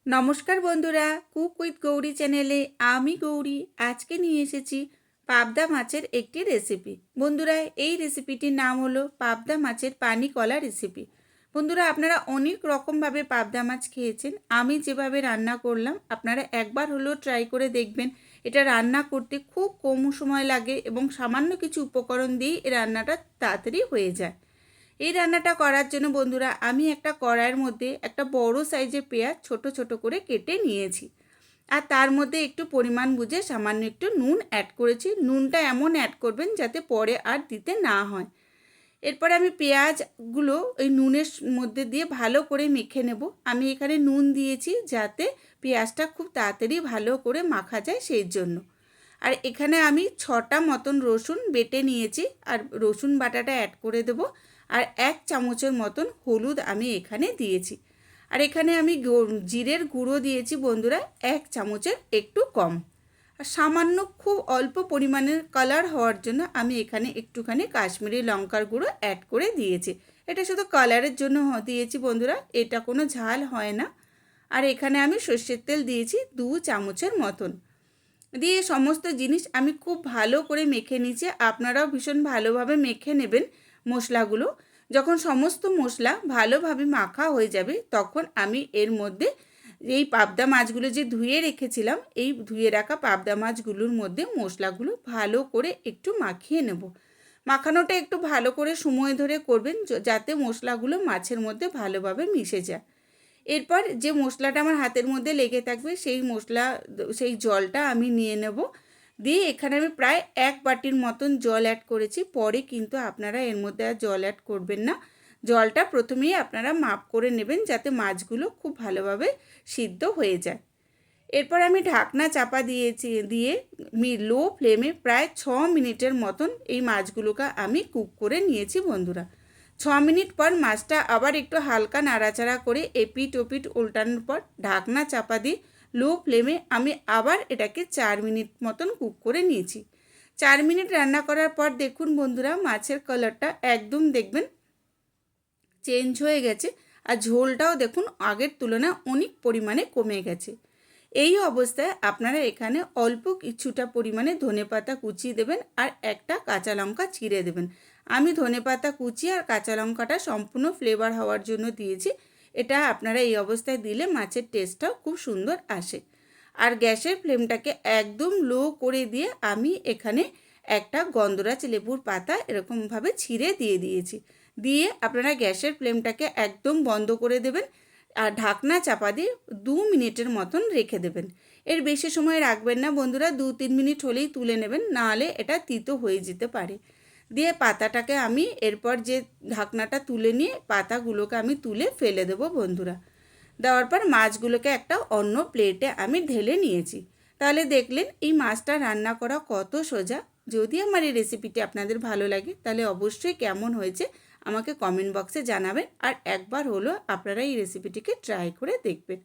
নমস্কার বন্ধুরা, cook with Gauri চ্যানেলে আমি গৌরী আজকে নিয়ে এসেছি পাবদা মাছের একটি রেসিপি। বন্ধুরা, এই রেসিপিটির নাম হলো পাবদা মাছের পানি কলা রেসিপি। বন্ধুরা, আপনারা অনেক রকমভাবে পাবদা মাছ খেয়েছেন। আমি যেভাবে রান্না করলাম আপনারা একবার হলেও ট্রাই করে দেখবেন। এটা রান্না করতে খুব কম সময় লাগে এবং সামান্য কিছু উপকরণ দিয়েই এই রান্নাটা তাড়াতাড়ি হয়ে যায়। এই রান্নাটা করার জন্য বন্ধুরা আমি একটা কড়াইয়ের মধ্যে একটা বড় সাইজের পেঁয়াজ ছোট ছোট করে কেটে নিয়েছি। আর তার মধ্যে একটু পরিমাণ বুঝে সামান্য একটু নুন অ্যাড করেছি। নুনটা এমন অ্যাড করবেন যাতে পরে আর দিতে না হয়। এরপরে আমি পেঁয়াজগুলো এই নুনের মধ্যে দিয়ে ভালো করে মেখে নেব। আমি এখানে নুন দিয়েছি যাতে পেঁয়াজটা খুব তাড়াতাড়ি ভালো করে মাখা যায় সেই জন্য। আর এখানে আমি 6টা মতন রসুন বেটে নিয়েছি আর রসুন বাটাটা অ্যাড করে দেব। আর 1 চামচের মতন হলুদ আমি এখানে দিয়েছি। আর এখানে আমি জিরের গুঁড়ো দিয়েছি বন্ধুরা 1 চামচের একটু কম। আর সামান্য খুব অল্প পরিমাণের কালার হওয়ার জন্য আমি এখানে একটুখানি কাশ্মীরি লঙ্কার গুঁড়ো অ্যাড করে দিয়েছি। এটা শুধু কালারের জন্য দিয়েছি বন্ধুরা, এটা কোনো ঝাল হয় না। আর এখানে আমি সর্ষের তেল দিয়েছি 2 চামচের মতন। দিয়ে সমস্ত জিনিস আমি খুব ভালো করে মেখে নিয়েছি। আপনারাও ভীষণ ভালোভাবে মেখে নেবেন মশলাগুলো। যখন সমস্ত মশলা ভালোভাবে মাখা হয়ে যাবে তখন আমি এর মধ্যে এই পাবদা মাছগুলো যে ধুয়ে রেখেছিলাম এই ধুয়ে রাখা পাবদা মাছগুলোর মধ্যে মশলাগুলো ভালো করে একটু মাখিয়ে নেব। মাখানোটা একটু ভালো করে সময় ধরে করবেন যাতে মশলাগুলো মাছের মধ্যে ভালোভাবে মিশে যায়। এরপর যে মশলাটা আমার হাতের মধ্যে লেগে থাকবে সেই জলটা আমি নিয়ে নেব। দিয়ে এখানে আমি প্রায় 1 বাটির মতন জল অ্যাড করেছি। পরে কিন্তু আপনারা এর মধ্যে আর জল অ্যাড করবেন না। জলটা প্রথমেই আপনারা মাপ করে নেবেন যাতে মাছগুলো খুব ভালোভাবে সিদ্ধ হয়ে যায়। এরপর আমি ঢাকনা চাপা দিয়ে লো ফ্লেমে প্রায় 6 মিনিটের মতন এই মাছগুলোকে আমি কুক করে নিয়েছি বন্ধুরা। 6 মিনিট পর মাছটা আবার একটু হালকা নাড়াচাড়া করে এপিট ওপিট উল্টানোর পর ঢাকনা চাপা দিয়ে লো ফ্লেমে আমি আবার এটাকে 4 মিনিট মতন কুক করে নিয়েছি। 4 মিনিট রান্না করার পর দেখুন বন্ধুরা মাছের কালারটা একদম দেখবেন চেঞ্জ হয়ে গেছে। আর ঝোলটাও দেখুন আগের তুলনায় অনেক পরিমাণে কমে গেছে। এই অবস্থায় আপনারা এখানে অল্প কিছুটা পরিমাণে ধনেপাতা কুচিয়ে দেবেন আর একটা কাঁচা লঙ্কা চিড়ে দেবেন। আমি ধনেপাতা কুচি আর কাঁচা লঙ্কাটা সম্পূর্ণ ফ্লেভার হওয়ার জন্য দিয়েছি। এটা আপনারা এই অবস্থায় দিলে মাছের টেস্টটাও খুব সুন্দর আসে। আর গ্যাসের ফ্লেমটাকে একদম লো করে দিয়ে আমি এখানে একটা গন্ধরাজ লেবুর পাতা এরকমভাবে ছিঁড়ে দিয়েছি। দিয়ে আপনারা গ্যাসের ফ্লেমটাকে একদম বন্ধ করে দেবেন আর ঢাকনা চাপা দিয়ে 2 মিনিটের মতন রেখে দেবেন। এর বেশি সময় রাখবেন না বন্ধুরা, 2-3 মিনিট হলেই তুলে নেবেন, নাহলে এটা তিতো হয়ে যেতে পারে। দিয়ে পাতাটাকে আমি এরপর যে ঢাকনাটা তুলে নিয়ে পাতাগুলোকে আমি তুলে ফেলে দেবো বন্ধুরা। দেওয়ার পর মাছগুলোকে একটা অন্য প্লেটে আমি ঢেলে নিয়েছি। তাহলে দেখলেন এই মাছটা রান্না করা কত সোজা। যদি আমার এই রেসিপিটি আপনাদের ভালো লাগে তাহলে অবশ্যই কেমন হয়েছে আমাকে কমেন্ট বক্সে জানাবেন। আর একবার হলো আপনারা এই রেসিপিটিকে ট্রাই করে দেখবেন।